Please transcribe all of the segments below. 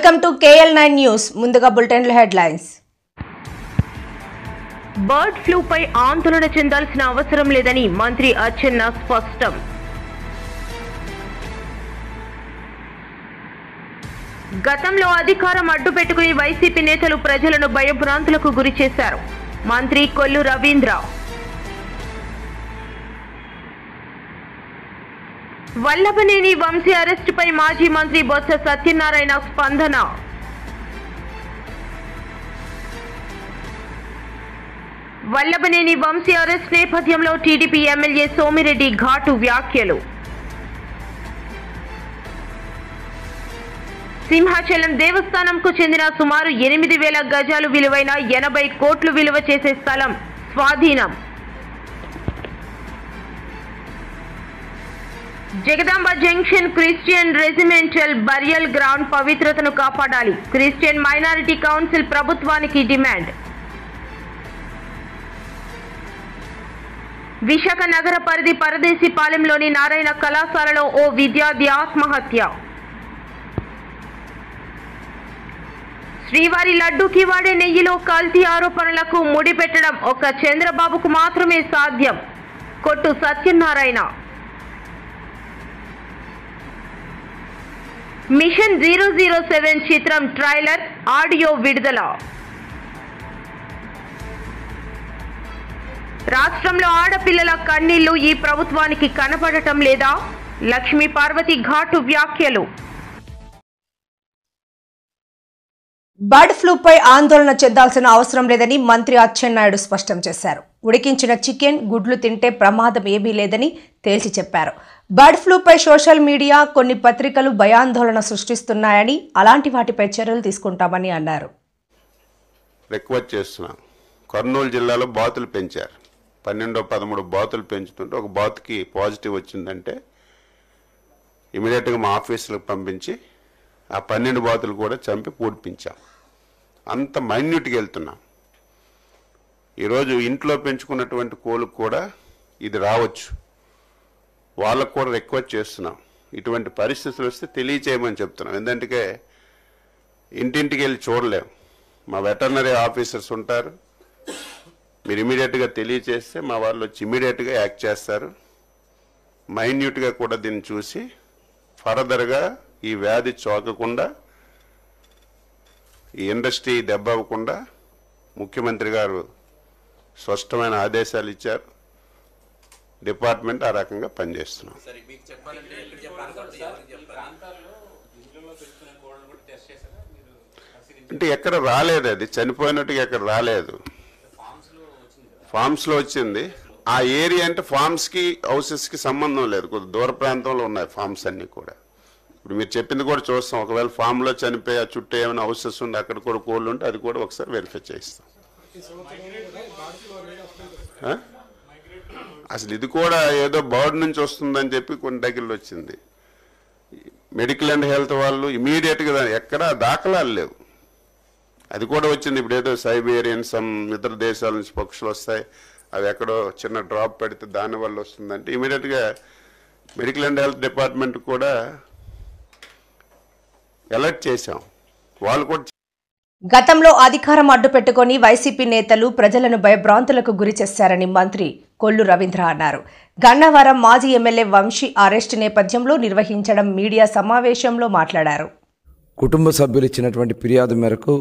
Welcome to KL9 news. ముందుగా bulletin headlines. Bird ఫ్లూపై ఆందోళన చెందాల్సిన అవసరం లేదని మంత్రి అచ్చెన్న స్పష్టం. గతంలో అధికారం అడ్డుపెట్టుకుని వైసీపీ నేతలు ప్రజలను భయభ్రాంతులకు గురి చేశారు. మంత్రి కొల్లు రవీంద్ర. వల్లభనేని వంశీ అరెస్టుపై మాజీ మంత్రి బొత్స సత్యనారాయణ స్పందన. వల్లభనేని వంశీ అరెస్ట్ నేపథ్యంలో టీడీపీ ఎమ్మెల్యే సోమిరెడ్డి ఘాటు వ్యాఖ్యలు. సింహాచలం దేవస్థానంకు చెందిన సుమారు 8,000 గజాలు విలువైన 80 కోట్లు విలువ చేసే స్థలం స్వాధీనం. Jagadamba junction Christian regimental burial ground పవిత్రతను కాపాడాలి. క్రిస్టియన్ మైనారిటీ కౌన్సిల్ ప్రభుత్వానికి డిమాండ్. విశాఖ నగర పరిధి పరదేశీపాలెంలోని నారాయణ కళాశాలలో ఓ విద్యార్థి ఆత్మహత్య. శ్రీవారి లడ్డూకి వాడే నెయ్యిలో కల్తీ ఆరోపణలకు ముడిపెట్టడం ఒక చంద్రబాబుకు మాత్రమే సాధ్యం. కొట్టు సత్యనారాయణ. మిషన్ 007 చిత్రం ట్రైలర్ ఆడియో విడుదల. రాష్ట్రంలో ఆడపిల్లల కన్నీళ్లు ఈ ప్రభుత్వానికి కనపడటం లేదా? లక్ష్మీ పార్వతి ఘాటు వ్యాఖ్యలు. బర్డ్ ఫ్లూపై ఆందోళన చెందాల్సిన అవసరం లేదని మంత్రి అచ్చెన్నాయుడు స్పష్టం చేశారు. ఉడికించిన చికెన్, గుడ్లు తింటే ప్రమాదం ఏమీ లేదని తేల్చి చెప్పారు. బర్డ్ ఫ్లూపై సోషల్ మీడియా, కొన్ని పత్రికలు భయాందోళన సృష్టిస్తున్నాయని, అలాంటి వాటిపై చర్యలు తీసుకుంటామని అన్నారు. రిక్వెస్ట్ చేస్తున్నాం. కర్నూలు జిల్లాలో బాతులు పెంచారు. 12-13 బాతులు పెంచుతుంటే ఒక బాతుకి పాజిటివ్ వచ్చిందంటే ఇమీడియట్గా మా ఆఫీసులకు పంపించి ఆ 12 బాతులు కూడా చంపి పూడిపించాం. అంత మైన్యూట్గా వెళ్తున్నాం. ఈరోజు ఇంట్లో పెంచుకున్నటువంటి కోళ్ళకు కూడా ఇది రావచ్చు. వాళ్ళకు కూడా రిక్వెస్ట్ చేస్తున్నాం. ఇటువంటి పరిస్థితులు వస్తే తెలియచేయమని చెప్తున్నాం. ఎందుకంటే ఇంటింటికి వెళ్ళి చూడలేం. మా వెటర్నరీ ఆఫీసర్స్ ఉంటారు. మీరు ఇమీడియట్గా తెలియచేస్తే మా వాళ్ళు వచ్చి ఇమీడియట్గా యాక్ట్ చేస్తారు. మైన్యూట్గా కూడా దీన్ని చూసి ఫర్దర్గా ఈ వ్యాధి చోకకుండా, ఈ ఇండస్ట్రీ దెబ్బ అవ్వకుండా ముఖ్యమంత్రి గారు స్పష్టమైన ఆదేశాలు ఇచ్చారు. డిపార్ట్మెంట్ ఆ రకంగా పనిచేస్తున్నాం. అంటే ఎక్కడ రాలేదు, అది చనిపోయినట్టుగా ఎక్కడ రాలేదు. ఫార్మ్స్లో వచ్చింది. ఆ ఏరియా అంటే ఫార్మ్స్కి హౌసెస్కి సంబంధం లేదు. కొద్ది దూర ప్రాంతంలో ఉన్నాయి ఫార్మ్స్ అన్నీ కూడా. ఇప్పుడు మీరు చెప్పింది కూడా చూస్తాం. ఒకవేళ ఫామ్లో చనిపోయి ఆ చుట్టూ ఏమైనా హౌసెస్ ఉండి అక్కడ కూడా కోళ్ళు ఉంటే అది కూడా ఒకసారి వెరిఫై చేయిస్తాం. అసలు ఇది కూడా ఏదో బర్డ్ నుంచి వస్తుందని చెప్పి కొన్ని దగ్గరలో వచ్చింది. మెడికల్ అండ్ హెల్త్ వాళ్ళు ఇమీడియట్గా ఎక్కడా దాఖలాలు లేవు. అది కూడా వచ్చింది. ఇప్పుడు ఏదో సైబేరియన్ ఇతర దేశాల నుంచి పక్షులు వస్తాయి, అవి ఎక్కడో చిన్న డ్రాప్ పెడితే దానివల్ల వస్తుందంటే ఇమీడియట్గా మెడికల్ అండ్ హెల్త్ డిపార్ట్మెంట్ కూడా అలర్ట్ చేశాం. వాళ్ళు కూడా గతంలో అధికారం అడ్డుపెట్టుకుని వైసీపీ నేతలు ప్రజలను భయభ్రాంతులకు గురి చేశారని మంత్రి కొల్లు రవీంద్ర అన్నారు. గన్నవరం మాజీ ఎమ్మెల్యే వంశీ అరెస్టు నేపథ్యంలో నిర్వహించడం మీడియా సమావేశంలో మాట్లాడారు. కుటుంబ సభ్యులు ఇచ్చినటువంటి ఫిర్యాదు మేరకు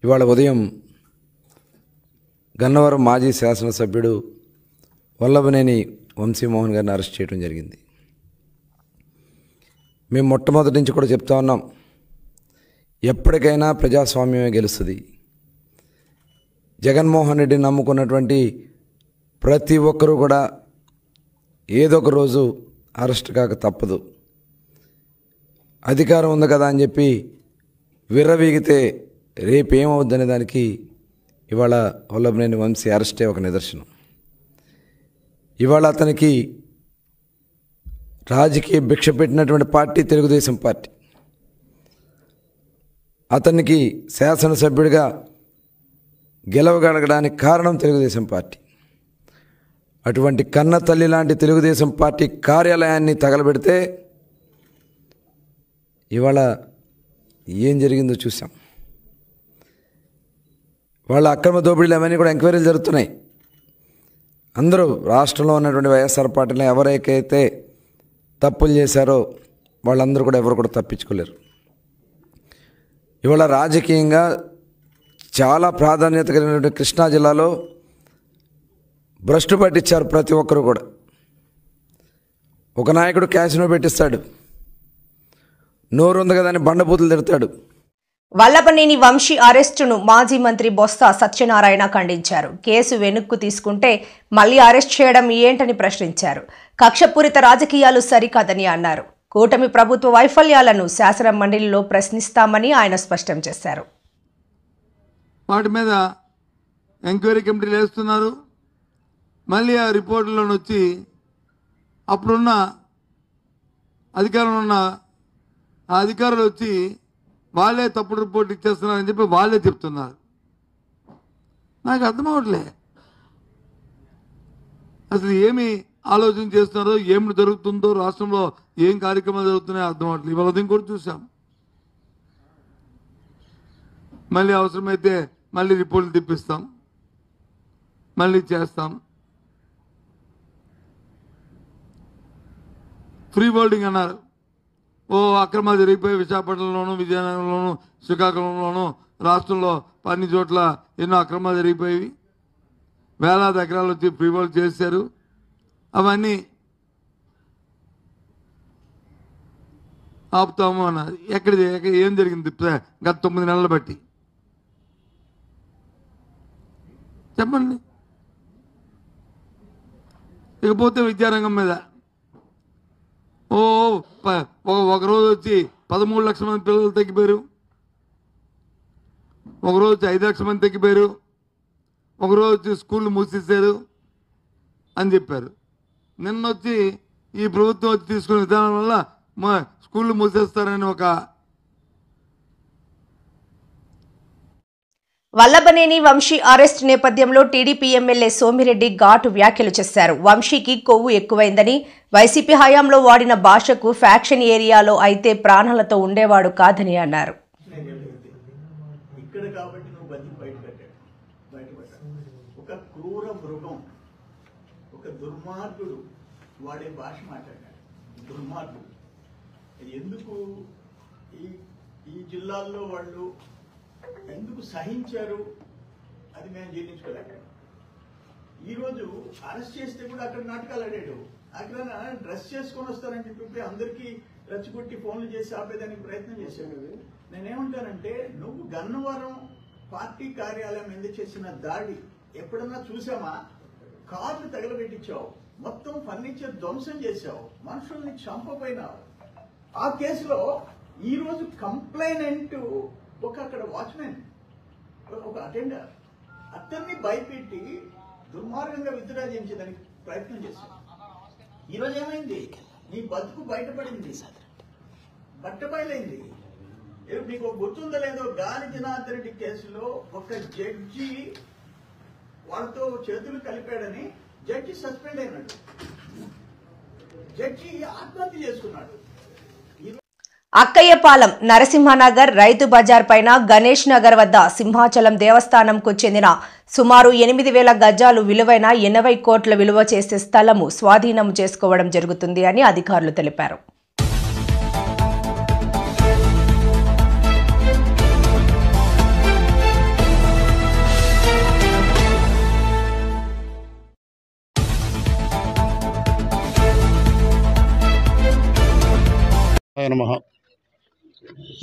ఇవాళ ఉదయం గన్నవరం మాజీ శాసనసభ్యుడు వల్లభనేని వంశీమోహన్ గారిని అరెస్ట్ చేయడం జరిగింది. మేము మొట్టమొదటి నుంచి కూడా చెప్తా ఉన్నాం, ఎప్పటికైనా ప్రజాస్వామ్యమే గెలుస్తుంది. జగన్మోహన్ రెడ్డిని నమ్ముకున్నటువంటి ప్రతి ఒక్కరూ కూడా ఏదో ఒక రోజు అరెస్ట్ కాక తప్పదు. అధికారం ఉంది కదా అని చెప్పి విర్రవీగితే రేపేమవుద్దనే దానికి ఇవాళ వల్లభనేని వంశీ అరెస్టే ఒక నిదర్శనం. ఇవాళ అతనికి రాజకీయ భిక్ష పెట్టినటువంటి పార్టీ తెలుగుదేశం పార్టీ. అతనికి శాసనసభ్యుడిగా గెలవగలగడానికి కారణం తెలుగుదేశం పార్టీ. అటువంటి కన్న తల్లి లాంటి తెలుగుదేశం పార్టీ కార్యాలయాన్ని తగలబెడితే ఇవాళ ఏం జరిగిందో చూసాం. వాళ్ళ అక్రమ దోపిడీలు అవన్నీ కూడా ఎంక్వైరీలు జరుగుతున్నాయి. అందరూ రాష్ట్రంలో ఉన్నటువంటి వైఎస్ఆర్ పార్టీలో ఎవరైతే తప్పులు చేశారో వాళ్ళందరూ కూడా ఎవరు కూడా తప్పించుకోలేరు. ఇవాళ రాజకీయంగా చాలా ప్రాధాన్యత కలిగినటువంటి కృష్ణా జిల్లాలో భ్రష్టు పట్టించారు ప్రతి ఒక్కరు కూడా. ఒక నాయకుడు క్యాసినో పెట్టిస్తాడు, నోరు ఉంది కదా అని బండబూతులు తిడతాడు. వల్లభనేని వంశీ అరెస్టును మాజీ మంత్రి బొత్స సత్యనారాయణ ఖండించారు. కేసు వెనక్కు తీసుకుంటే మళ్లీ అరెస్ట్ చేయడం ఏంటని ప్రశ్నించారు. కక్షపూరిత రాజకీయాలు సరికాదని అన్నారు. కూటమి ప్రభుత్వ వైఫల్యాలను శాసన మండలిలో ప్రశ్నిస్తామని ఆయన స్పష్టం చేశారు. వాటి మీద ఎంక్వైరీ కమిటీలు వేస్తున్నారు. మళ్ళీ ఆ రిపోర్టులను వచ్చి అప్పుడున్న అధికారంలో ఉన్న ఆ అధికారులు వచ్చి వాళ్ళే తప్పుడు రిపోర్ట్ ఇచ్చేస్తున్నారని చెప్పి వాళ్ళే చెప్తున్నారు. నాకు అర్థం అవ్వట్లే అసలు ఏమి ఆలోచన చేస్తున్నారో, ఏమి జరుగుతుందో, రాష్ట్రంలో ఏం కార్యక్రమాలు జరుగుతున్నాయో అర్థం అవ్వట్లేదు. ఇవాళ ఉదయం కూడా చూసాం. మళ్ళీ అవసరమైతే మళ్ళీ రిపోర్ట్లు తెప్పిస్తాం, మళ్ళీ చేస్తాం. ఫ్రీ హోల్డింగ్ అన్నారు. అక్రమాలు జరిగిపోయి విశాఖపట్నంలోను, విజయనగరంలోను, శ్రీకాకుళంలోను, రాష్ట్రంలో అన్ని చోట్ల ఎన్నో అక్రమాలు జరిగిపోయి వేలాది ఎకరాలు వచ్చి ఫ్రీ హోల్డ్ చేశారు. అవన్నీ ఆపుతాము అన్నారు. ఏం జరిగింది గత 9 నెలలు బట్టి చెప్పండి. ఇకపోతే విద్యారంగం మీద ఒకరోజు వచ్చి 13 లక్షల మంది పిల్లలు తగ్గిపోయారు, ఒకరోజు వచ్చి 5 లక్షల మంది తగ్గిపోయారు, ఒకరోజు వచ్చి స్కూళ్ళు మూసేశారు అని చెప్పారు. నిన్న వచ్చి ఈ ప్రభుత్వం వచ్చి తీసుకునే విధానం వల్ల స్కూళ్ళు మూసేస్తారని ఒక వల్లభనేని వంశీ అరెస్ట్ నేపథ్యంలో టీడీపీ ఎమ్మెల్యే సోమిరెడ్డి ఘాటు వ్యాఖ్యలు చేశారు. వంశీకి కొవ్వు ఎక్కువైందని, వైసీపీ హయాంలో వాడిన భాషకు ఫ్యాక్షన్ ఏరియాలో అయితే ప్రాణాలతో ఉండేవాడు కాదని అన్నారు. ఇక్కడ కాబట్టి నువ్వు బతికి బయటపడ్డాడు. ఒక క్రూర మృగం, ఒక దుర్మార్గుడు వాడే భాష మాట్లాడాడు. దుర్మార్గుడు ఎందుకు ఈ జిల్లాల్లో వాళ్ళు ఎందుకు సహించారు అది మేము జీర్ణించుకోలేక ఈరోజు అరెస్ట్ చేస్తే కూడా అక్కడ నాటకాలు ఆడాడు. అక్కడ డ్రెస్ చేసుకొని వస్తారని చెప్పి అందరికీ రెచ్చగొట్టి ఫోన్లు చేసి ఆపేదానికి ప్రయత్నం చేశాడు. నేనేమంటానంటే, నువ్వు గన్నవరం పార్టీ కార్యాలయం మీద చేసిన దాడి ఎప్పుడన్నా చూసామా? కార్లు తగలబెట్టించావు, మొత్తం ఫర్నిచర్ ధ్వంసం చేశావు, మనుషుల్ని చంపపోయినావు. ఆ కేసులో ఈరోజు కంప్లైనెంట్ అక్కడ వాచ్మెన్, ఒక అటెండర్, అతన్ని భయపెట్టి దుర్మార్గంగా విత్డ్రా చేయించేదానికి ప్రయత్నం చేశాడు. ఈరోజు ఏమైంది? నీ బతుకు బయటపడింది, బట్టబయలైంది. మీకు గుర్తుందో లేదో, గాలి జనార్దన్ రెడ్డి కేసులో ఒక జడ్జి వాళ్ళతో చేతులు కలిపాడని జడ్జి సస్పెండ్ అయినాడు. జడ్జి ఆత్మహత్య చేసుకున్నాడు. అక్కయ్యపాలెం, నరసింహనగర్, రైతు బజార్ పైన గణేష్ నగర్ వద్ద సింహాచలం దేవస్థానంకు చెందిన సుమారు 8,000 గజాలు విలువైన 80 కోట్ల విలువ చేసే స్థలము స్వాధీనం చేసుకోవడం జరుగుతుంది అని అధికారులు తెలిపారు.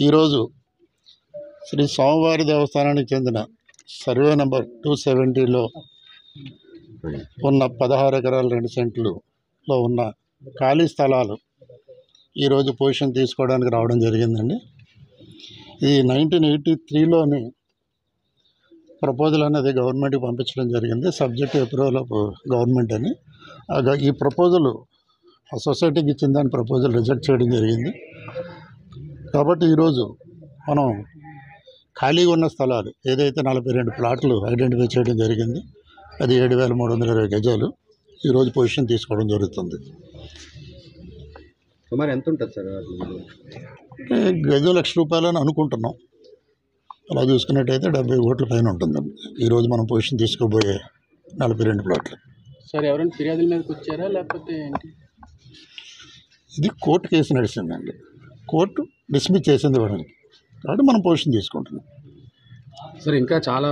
ఈరోజు శ్రీ స్వామివారి దేవస్థానానికి చెందిన సర్వే నెంబర్ 270లో ఉన్న 16 ఎకరాల 2 సెంట్లలో ఉన్న ఖాళీ స్థలాలు ఈరోజు పొజిషన్ తీసుకోవడానికి రావడం జరిగిందండి. ఇది 1983లోని ప్రపోజల్ అనేది గవర్నమెంట్కి పంపించడం జరిగింది, సబ్జెక్ట్ అప్రూవల్ ఆఫ్ గవర్నమెంట్ అని. ఈ ప్రపోజల్ ఆ సొసైటీకి ఇచ్చిన దాని ప్రపోజల్ రిజెక్ట్ చేయడం జరిగింది. కాబట్టి ఈరోజు మనం ఖాళీగా ఉన్న స్థలాలు ఏదైతే 42 ప్లాట్లు ఐడెంటిఫై చేయడం జరిగింది, అది 7,320 గజాలు ఈరోజు పొజిషన్ తీసుకోవడం జరుగుతుంది. సుమారు ఎంత ఉంటుంది సార్? గజం ₹1,00,000 అని అనుకుంటున్నాం. అలా చూసుకున్నట్టయితే 70 కోట్ల పైన ఉంటుందండి ఈరోజు మనం పొజిషన్ తీసుకోబోయే 42 ప్లాట్లు. సార్ ఎవరైనా ఫిర్యాదుల మీదకి వచ్చారా లేకపోతే ఏంటి? ఇది కోర్టు కేసు నడిచిందండి. కోర్టు డిస్మిస్ చేసింది వాడికి, కాబట్టి మనం పొజిషన్ తీసుకుంటున్నాం. సార్ ఇంకా చాలా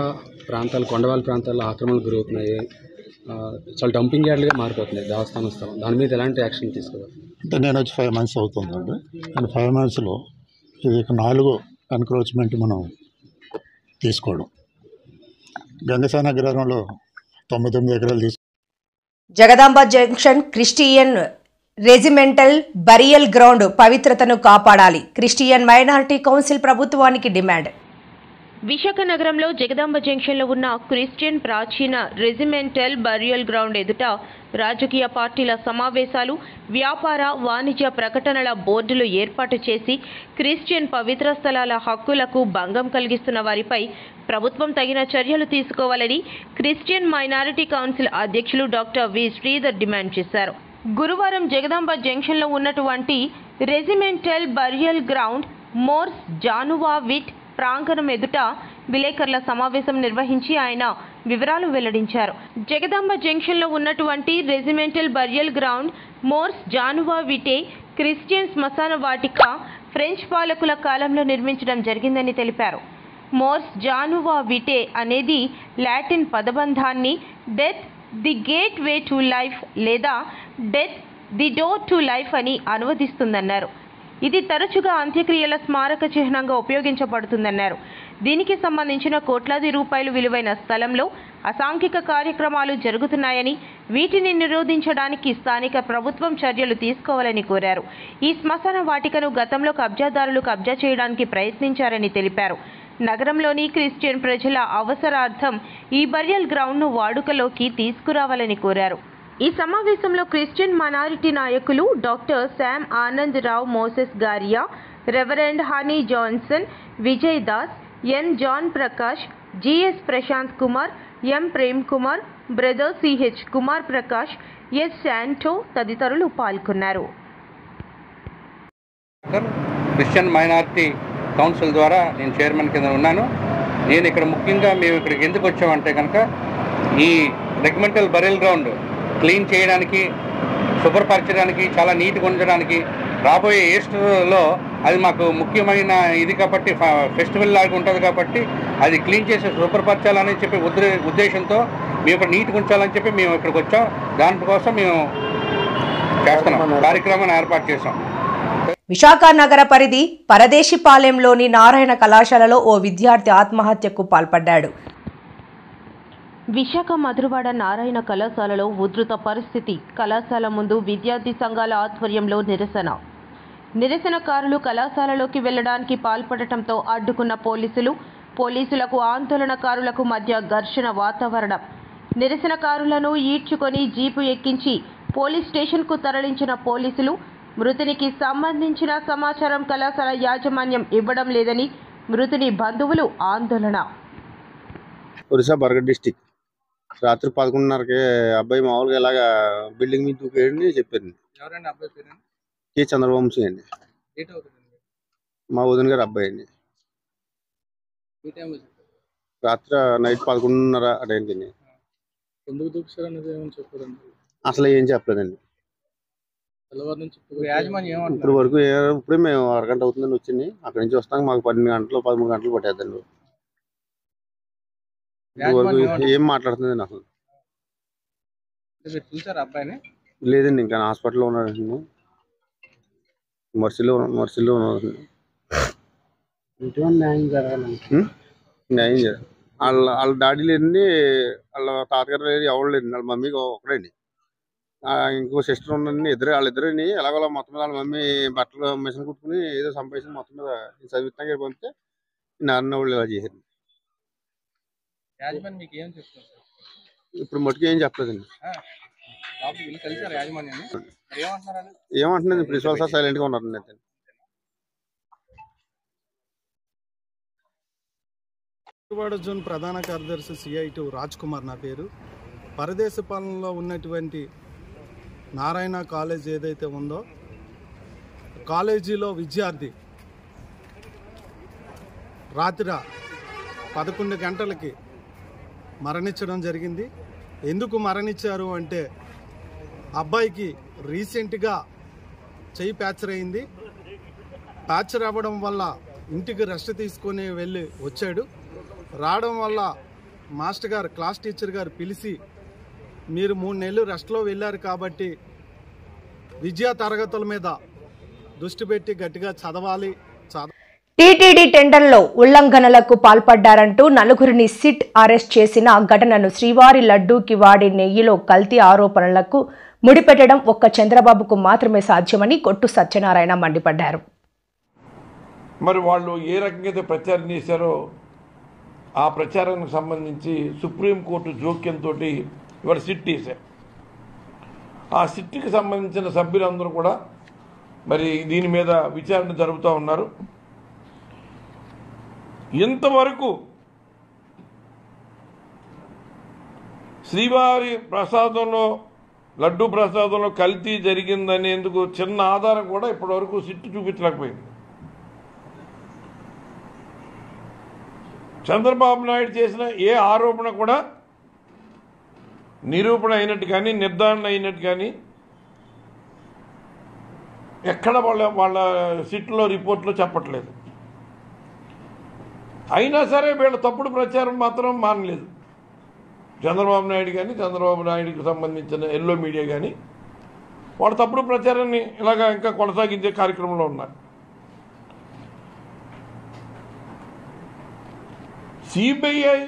ప్రాంతాలు, కొండవాళ్ళ ప్రాంతాల్లో ఆక్రమణకు గురవుతున్నాయి, చాలా డంపింగ్ యార్డ్లుగా మారిపోతున్నాయి దేవస్థాన స్థలం. దాని మీద ఎలాంటి యాక్షన్ తీసుకోవాలి? అంటే నేను వచ్చి 5 months అవుతుందండి. అండ్ 5 monthsలో ఇది 4వ ఎన్క్రోచ్మెంట్ మనం తీసుకోవడం. గంగసాన అగ్రహారంలో 99 ఎకరాలు తీసుకు. Jagadamba junction Christian regimental burial ground పవిత్రతను కాపాడాలి. క్రిస్టియన్ మైనారిటీ కౌన్సిల్ ప్రభుత్వానికి డిమాండ్. విశాఖ నగరంలో జగదాంబ జంక్షన్లో ఉన్న క్రిస్టియన్ ప్రాచీన రెజిమెంటల్ బరియల్ గ్రౌండ్ ఎదుట రాజకీయ పార్టీల సమావేశాలు, వ్యాపార వాణిజ్య ప్రకటనల బోర్డులు ఏర్పాటు చేసి క్రిస్టియన్ పవిత్ర స్థలాల హక్కులకు భంగం కలిగిస్తున్న వారిపై ప్రభుత్వం తగిన చర్యలు తీసుకోవాలని క్రిస్టియన్ మైనారిటీ కౌన్సిల్ అధ్యక్షులు డాక్టర్ వి శ్రీధర్ డిమాండ్ చేశారు. గురువారం జగదాంబ జంక్షన్లో ఉన్నటువంటి regimental burial ground Mors Janua Vitae ప్రాంగణం ఎదుట విలేకరుల సమావేశం నిర్వహించి ఆయన వివరాలు వెల్లడించారు. జగదాంబ జంక్షన్లో ఉన్నటువంటి regimental burial ground Mors Janua Vitae Christian శ్మశాన వాటిక ఫ్రెంచ్ పాలకుల కాలంలో నిర్మించడం జరిగిందని తెలిపారు. మోర్స్ జానువా విటే అనేది లాటిన్ పదబంధాన్ని death the gateway to life లేదా death the door to life అని అనువదిస్తుందన్నారు. ఇది తరచుగా అంత్యక్రియల స్మారక చిహ్నంగా ఉపయోగించబడుతుందన్నారు. దీనికి సంబంధించిన కోట్లాది రూపాయలు విలువైన స్థలంలో అసాంఘిక కార్యక్రమాలు జరుగుతున్నాయని, వీటిని నిరోధించడానికి స్థానిక ప్రభుత్వం చర్యలు తీసుకోవాలని కోరారు. ఈ శ్మశాన వాటికను గతంలో కబ్జాదారులు కబ్జా చేయడానికి ప్రయత్నించారని తెలిపారు. నగరంలోని క్రిస్టియన్ ప్రజల అవసరార్థం ఈ బరియల్ గ్రౌండ్ను వాడుకలోకి తీసుకురావాలని కోరారు. ఈ సమావేశంలో క్రిస్టియన్ మైనారిటీ నాయకులు doctor Sam Anand Rao Moses గారియా, reverend Honey Johnson, Vijay Das, N John Prakash, GS Prashant Kumar, M Prem Kumar, brother CH Kumar Prakash, S Santo తదితరులు పాల్గొన్నారు. క్రిస్టియన్ మైనారిటీ కౌన్సిల్ ద్వారా నేను చైర్మన్ కింద ఉన్నాను. నేను ఇక్కడ ముఖ్యంగా మేము ఇక్కడికి ఎందుకు వచ్చామంటే కనుక ఈ రెజిమెంటల్ బరియల్ గ్రౌండ్ క్లీన్ చేయడానికి, శుభ్రపరచడానికి, చాలా నీట్గా ఉంచడానికి రాబోయే ఈస్టర్లో అది మాకు ముఖ్యమైన ఇది కాబట్టి ఫెస్టివల్ లాగా ఉంటుంది కాబట్టి అది క్లీన్ చేసి శుభ్రపరచాలని చెప్పి ఉద్దేశంతో మేము ఇక్కడ నీట్గా ఉంచాలని చెప్పి మేము ఇక్కడికి వచ్చాం. దానికోసం మేము చేస్తున్నాం, కార్యక్రమాన్ని ఏర్పాటు చేసాం. విశాఖ నగర పరిధి పరదేశిపాలెంలోని నారాయణ కళాశాలలో ఓ విద్యార్థి ఆత్మహత్యకు పాల్పడ్డాడు. విశాఖ మధురవాడ నారాయణ కళాశాలలో ఉధృత పరిస్థితి. కళాశాల ముందు విద్యార్థి సంఘాల ఆధ్వర్యంలో నిరసనకారులు కళాశాలలోకి వెళ్లడానికి పాల్పడటంతో అడ్డుకున్న పోలీసులకు ఆందోళనకారులకు మధ్య ఘర్షణ వాతావరణం. నిరసనకారులను ఈడ్చుకొని జీపు ఎక్కించి పోలీస్ స్టేషన్కు తరలించిన పోలీసులు మృతునికి సంబంధించిన సమాచారం కళాశాల యాజమాన్యం ఇవ్వడం లేదని మృతుని బంధువులు ఆందోళన. ఒరిస్సా బర్గడ్ డిస్టిక్ రాత్రి 11:30కి అబ్బాయి మామూలుగా ఇలాగా బిల్డింగ్ మీద దూకేయని చెప్పారు. కే చంద్రవంశీ అండి, మా వదిన గారు అబ్బాయి అండి. రాత్రి నైట్ 11:30 ఆ టైంకి అండి. అసలు ఏం చెప్పలేదండి. ఇప్పుడు వరకు ఇప్పుడే మేము అరగంట అవుతుందని వచ్చింది. అక్కడి నుంచి వస్తాక మాకు 12 గంటలు 13 గంటలు పట్టేద్దండి. ఏం మాట్లాడుతుంది నాకు లేదండి. ఇంకా హాస్పిటల్లో ఉన్నాడండి, మర్సిలో ఉన్నాడు. న్యాయం చేయాలి. వాళ్ళ డాడీ లేదండి, వాళ్ళ తాతగారు లేదు, ఎవరు లేదండి. వాళ్ళ మమ్మీకి ఒకడండి, ఇంకో సిస్టర్ ఉండండి. వాళ్ళిద్దరిని ఎలాగోలా మొత్తం మీద వాళ్ళ మమ్మీ బట్టలు మిషన్ కుట్టుకుని ఏదో సంపాదించి మొత్తం మీద చదివిస్తాగా పంపితే నాన్న వాళ్ళు ఇలా చేశారు. ఇప్పుడు మటుకు ఏం చెప్పలేదండి. ఏమంటున్నాను ప్రిన్సిపల్ సార్ సైలెంట్గా ఉన్నారండి. అయితే విజయవాడ జోన్ ప్రధాన కార్యదర్శి CI2 రాజ్ కుమార్ నా పేరు. పరదేశపాలెంలో ఉన్నటువంటి నారాయణ కాలేజ్ ఏదైతే ఉందో కాలేజీలో విద్యార్థి రాత్రి 11 గంటలకి మరణించడం జరిగింది. ఎందుకు మరణించారు అంటే అబ్బాయికి రీసెంట్గా చెయ్యి ఫ్రాక్చర్ అయింది. ఫ్రాక్చర్ అవ్వడం వల్ల ఇంటికి రెస్ట్ తీసుకొని వెళ్ళి వచ్చాడు. రావడం వల్ల మాస్టర్ గారు, క్లాస్ టీచర్ గారు పిలిచి, మీరు 3 నెలలు రెస్ట్లో వెళ్ళారు కాబట్టి విద్యా తరగతుల మీద దృష్టి పెట్టి గట్టిగా చదవాలి. టీటీడీ టెండర్లో ఉల్లంఘనలకు పాల్పడ్డారంటూ నలుగురిని సిట్ అరెస్ట్ చేసిన ఘటనను శ్రీవారి లడ్డూకి వాడే నెయ్యిలో కల్తీ ఆరోపణలకు ముడిపెట్టడం ఒక్క చంద్రబాబుకు మాత్రమే సాధ్యమని కొట్టు సత్యనారాయణ మండిపడ్డారు. మరి వాళ్ళు ఏ రకంగా ప్రచారం చేశారో ఆ ప్రచారానికి సంబంధించి సుప్రీంకోర్టు జోక్యంతో ఇవాళ సిట్ వేశారు. ఆ సిట్కి సంబంధించిన సభ్యులందరూ కూడా మరి దీని మీద విచారణ జరుపుతూ ఉన్నారు. ఇంతవరకు శ్రీవారి ప్రసాదంలో, లడ్డూ ప్రసాదంలో కల్తీ జరిగిందనేందుకు చిన్న ఆధారం కూడా ఇప్పటివరకు సిట్టు చూపించలేకపోయింది. చంద్రబాబు నాయుడు చేసిన ఏ ఆరోపణ కూడా నిరూపణ అయినట్టు కానీ నిర్ధారణ అయినట్టు కానీ ఎక్కడ వాళ్ళ సిట్లో రిపోర్ట్లో చెప్పట్లేదు. అయినా సరే వీళ్ళ తప్పుడు ప్రచారం మాత్రం మానలేదు. చంద్రబాబు నాయుడు కానీ, చంద్రబాబు నాయుడుకి సంబంధించిన ఎల్లో మీడియా కానీ వాళ్ళ తప్పుడు ప్రచారాన్ని ఇలాగా ఇంకా కొనసాగించే కార్యక్రమంలో ఉన్నారు. సిబిఐ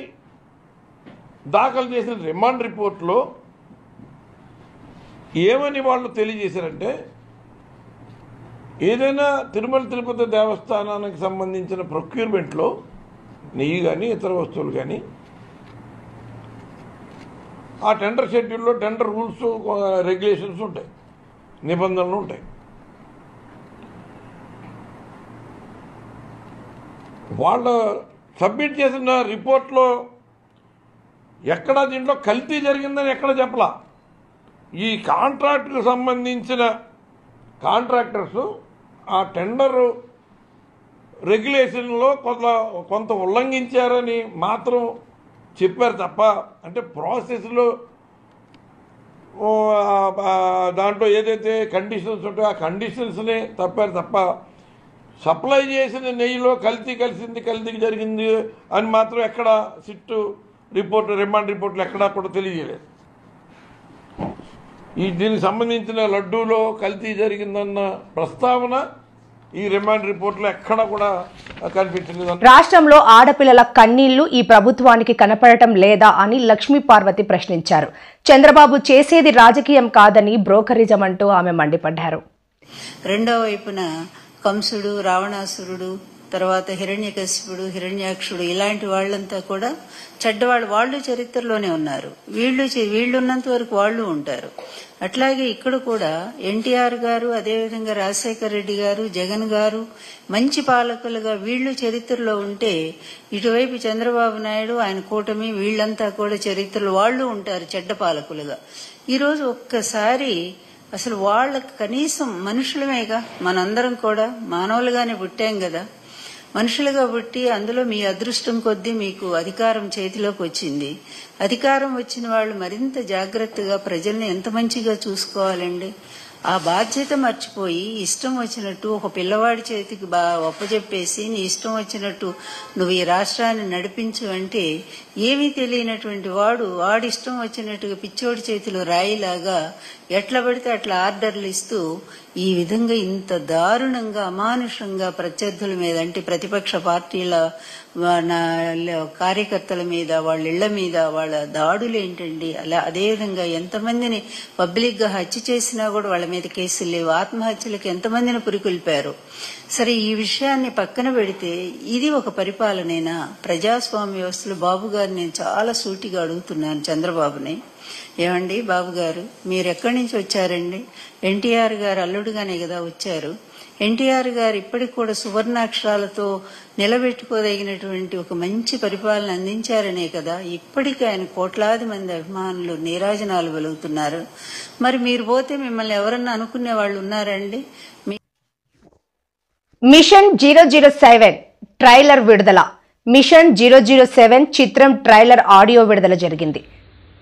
దాఖలు చేసిన రిమాండ్ రిపోర్ట్లో ఏమని వాళ్ళు తెలియజేశారంటే, ఏదైనా తిరుమల తిరుపతి దేవస్థానానికి సంబంధించిన ప్రొక్యూర్మెంట్లో నెయ్యి కానీ ఇతర వస్తువులు కానీ ఆ టెండర్ షెడ్యూల్లో టెండర్ రూల్స్, రెగ్యులేషన్స్ ఉంటాయి, నిబంధనలు ఉంటాయి. వాళ్ళ సబ్మిట్ చేసిన రిపోర్ట్లో ఎక్కడ దీంట్లో కల్తీ జరిగిందని ఎక్కడ చెప్పలా. ఈ కాంట్రాక్ట్కు సంబంధించిన కాంట్రాక్టర్స్ ఆ టెండర్ రెగ్యులేషన్లో కొంత ఉల్లంఘించారని మాత్రం చెప్పారు తప్ప, అంటే ప్రాసెస్లో దాంట్లో ఏదైతే కండిషన్స్ ఉంటాయో ఆ కండిషన్స్నే తప్పారు తప్ప సప్లై చేసిన నెయ్యిలో కల్తీ జరిగింది అని మాత్రం ఎక్కడ సిట్టు రిపోర్ట్, రిమాండ్ రిపోర్ట్లు ఎక్కడా కూడా తెలియజేయలేదు. దీనికి సంబంధించిన లడ్డూలో కల్తీ జరిగిందన్న ప్రస్తావన ఈ రిమాండ్ రిపోర్ట్లో ఎక్కడా కూడా కనిపించలేదు. రాష్ట్రంలో ఆడపిల్లల కన్నీళ్లు ఈ ప్రభుత్వానికి కనపడటం లేదా అని లక్ష్మీ పార్వతి ప్రశ్నించారు. చంద్రబాబు చేసేది రాజకీయం కాదని బ్రోకరిజం అంటూ ఆమె మండిపడ్డారు. రెండో వైపున కంసుడు, రావణాసురుడు, తర్వాత హిరణ్యకశిపుడు, హిరణ్యాక్షుడు ఇలాంటి వాళ్ళంతా కూడా చెడ్డవాళ్ళు. వాళ్ళు చరిత్రలోనే ఉన్నారు. వీళ్ళున్నంత వరకు వాళ్ళు ఉంటారు. అట్లాగే ఇక్కడ కూడా ఎన్టీఆర్ గారు, అదేవిధంగా రాజశేఖర రెడ్డి గారు, జగన్ గారు మంచి పాలకులుగా వీళ్ళు చరిత్రలో ఉంటే, ఇటువైపు చంద్రబాబు నాయుడు, ఆయన కూటమి వీళ్ళంతా కూడా చరిత్రలో వాళ్ళు ఉంటారు చెడ్డ పాలకులుగా. ఈరోజు ఒక్కసారి అసలు వాళ్ళకి కనీసం మనుషులమేగా, మనందరం కూడా మానవులుగానే పుట్టాం కదా, మనుషులుగా పుట్టి అందులో మీ అదృష్టం కొద్దీ మీకు అధికారం చేతిలోకి వచ్చింది. అధికారం వచ్చిన వాళ్ళు మరింత జాగ్రత్తగా ప్రజల్ని ఎంత మంచిగా చూసుకోవాలండి. ఆ బాధ్యత మర్చిపోయి ఇష్టం వచ్చినట్టు ఒక పిల్లవాడి చేతికి ఒప్పజెప్పేసి నీ ఇష్టం వచ్చినట్టు నువ్వు ఈ రాష్ట్రాన్ని నడిపించు అంటే ఏమీ తెలియనటువంటి వాడి ఇష్టం వచ్చినట్టుగా పిచ్చోడి చేతిలో రాయిలాగా ఎట్లా పడితే అట్లా ఆర్డర్లు ఇస్తూ ఈ విధంగా ఇంత దారుణంగా అమానుషంగా ప్రత్యర్థుల మీద, అంటే ప్రతిపక్ష పార్టీల కార్యకర్తల మీద, వాళ్ళ ఇళ్ల మీద వాళ్ళ దాడులు ఏంటండి. అదేవిధంగా ఎంతమందిని పబ్లిక్ గా హత్య చేసినా కూడా వాళ్ళ మీద కేసులు లేవు. ఆత్మహత్యలకు ఎంతమందిని పురికొల్పారు. సరే, ఈ విషయాన్ని పక్కన పెడితే ఇది ఒక పరిపాలనేనా? ప్రజాస్వామ్య వ్యవస్థలో బాబు గారు నేను చాలా సూటిగా అడుగుతున్నాను చంద్రబాబుని, ఏమండి బాబు గారు మీరు ఎక్కడి నుంచి వచ్చారండి? ఎన్టీఆర్ గారు అల్లుడుగానే కదా వచ్చారు. ఎన్టీఆర్ గారు ఇప్పటికి కూడా సువర్ణాక్షరాలతో నిలబెట్టుకోదగినటువంటి ఒక మంచి పరిపాలన అందించారనే కదా ఇప్పటికీ ఆయన కోట్లాది మంది అభిమానులు నీరాజనాలు వెలుగుతున్నారు. మరి మీరు పోతే మిమ్మల్ని ఎవరన్నా అనుకునే వాళ్ళు ఉన్నారండి? మిషన్ 007 ట్రైలర్ విడుదల. మిషన్ 007 చిత్రం ట్రైలర్ ఆడియో విడుదల జరిగింది.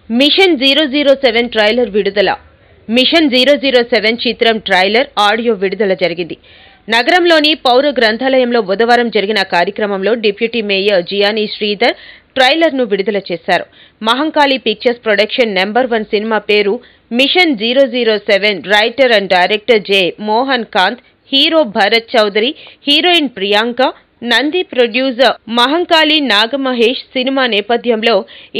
మిషన్ 007 ట్రైలర్ విడుదల. మిషన్ 007 చిత్రం ట్రైలర్ ఆడియో విడుదల జరిగింది. నగరంలోని పౌర గ్రంథాలయంలో బుధవారం జరిగిన కార్యక్రమంలో డిప్యూటీ మేయర్ జియానీ శ్రీధర్ ట్రైలర్ను విడుదల చేశారు. మహంకాళి పిక్చర్స్ ప్రొడక్షన్ నంబర్ 1 సినిమా పేరు mission 007. Writer and director J. Mohan Kanth, hero Bharat Chowdary, heroine Priyanka, Nandi producer Mahankali Nagamahesh. సినిమా నేపథ్యంలో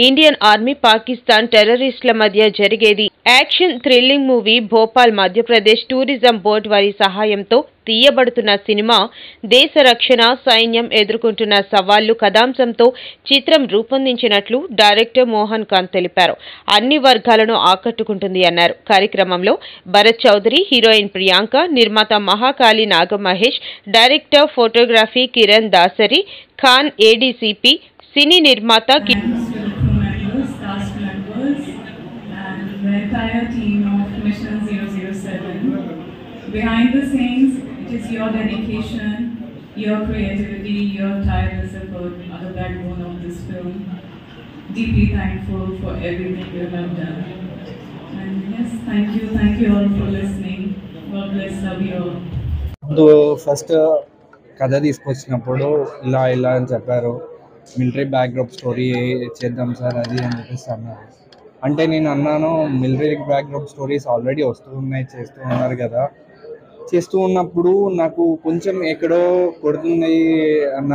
ఇండియన్ ఆర్మీ, పాకిస్తాన్ టెర్రరిస్టుల మధ్య జరిగేది action thrilling movie. Bhopal Madhya Pradesh tourism board వారి సహాయంతో తీయబడుతున్న సినిమా దేశ రక్షణ, సైన్యం ఎదుర్కొంటున్న సవాళ్లు కథాంశంతో చిత్రం రూపొందించినట్లు డైరెక్టర్ మోహన్ కాంత్ తెలిపారు. అన్ని వర్గాలను ఆకట్టుకుంటుంది అన్నారు. కార్యక్రమంలో భరత్ చౌదరి, హీరోయిన్ ప్రియాంక, నిర్మాత Mahakali Nagamahesh, director photography Kiran Dasari, Khan ADCP, cine నిర్మాత the entire team of Mission 007. Behind the scenes, it is your dedication, your creativity, your tireless effort are the backbone of this film. Deeply thankful for everything you have done. And yes, thank you all for listening. God bless, love you all. First కథ తీసుకొచ్చినప్పుడు ఇలా అని చెప్పారు. Military backdrop story చేద్దాం sir అది అని చెప్పేసి అన్నారు. అంటే నేను అన్నాను, మిలిటరీ బ్యాక్డ్రాప్ స్టోరీస్ ఆల్రెడీ చేస్తూ ఉన్నారు కదా, చేస్తూ ఉన్నప్పుడు నాకు కొంచెం ఎక్కడో కొడుతుంది అన్న,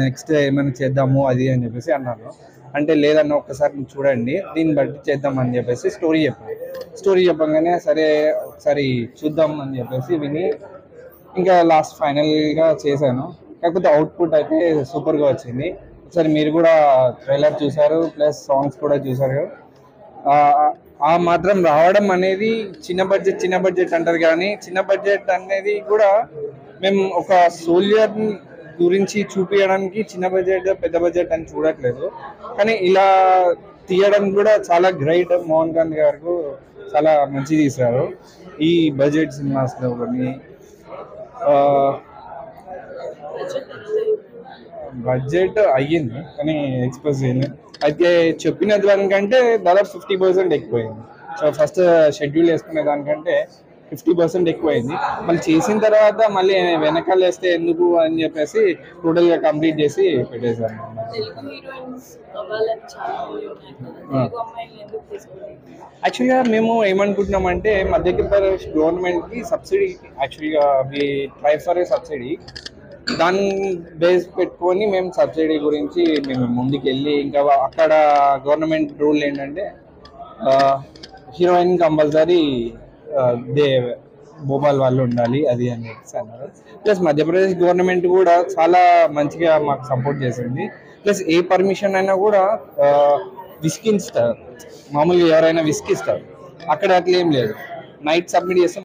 నెక్స్ట్ ఏమైనా చేద్దాము అది అని చెప్పేసి అన్నాను. అంటే లేదన్న ఒక్కసారి చూడండి, దీన్ని బట్టి చేద్దాం అని చెప్పేసి స్టోరీ చెప్పగానే సరే ఒకసారి చూద్దాం అని చెప్పేసి విని ఇంకా లాస్ట్ ఫైనల్గా చేశాను. కాకపోతే అవుట్పుట్ అయితే సూపర్గా వచ్చింది. ఒకసారి మీరు కూడా ట్రైలర్ చూసారు, ప్లస్ సాంగ్స్ కూడా చూసారు. ఆ మాత్రం రావడం అనేది చిన్న బడ్జెట్ అంటారు, కానీ చిన్న బడ్జెట్ అనేది కూడా మేము ఒక సోల్జర్ గురించి చూపించడానికి చిన్న బడ్జెట్ పెద్ద బడ్జెట్ అని చూడట్లేదు. కానీ ఇలా తీయడం కూడా చాలా గ్రేట్. మోహన్ కాంత్ గారు చాలా మంచి తీశారు ఈ బడ్జెట్ సినిమాస్లో. కానీ బడ్జెట్ అయ్యింది కానీ ఎక్స్ప్రెస్ అయ్యింది. అయితే చెప్పిన దానికంటే దాదాపు 50% ఎక్కువైంది. సో ఫస్ట్ షెడ్యూల్ వేసుకునే దానికంటే 50% ఎక్కువైంది. మళ్ళీ చేసిన తర్వాత మళ్ళీ వెనకాల వేస్తే ఎందుకు అని చెప్పేసి టోటల్గా కంప్లీట్ చేసి పెట్టేశాను. యాక్చువల్గా మేము ఏమనుకుంటున్నామంటే మధ్యప్రదేశ్ గవర్నమెంట్కి సబ్సిడీ, యాక్చువల్గా we try for a subsidy, దాన్ని బేస్ పెట్టుకొని మేము సబ్సిడీ గురించి మేము ముందుకెళ్ళి, ఇంకా అక్కడ గవర్నమెంట్ రూల్ ఏంటంటే హీరోయిన్ కంపల్సరీ భోపాల్ వాళ్ళు ఉండాలి అది అని చెప్పేసి అన్నారు. ప్లస్ మధ్యప్రదేశ్ గవర్నమెంట్ కూడా చాలా మంచిగా మాకు సపోర్ట్ చేసింది. ప్లస్ ఏ పర్మిషన్ అయినా కూడా విసికిస్తారు, మామూలుగా ఎవరైనా విసికిస్తారు. అక్కడ అట్లా ఏం లేదు, నైట్ సబ్మిట్ చేస్తాం.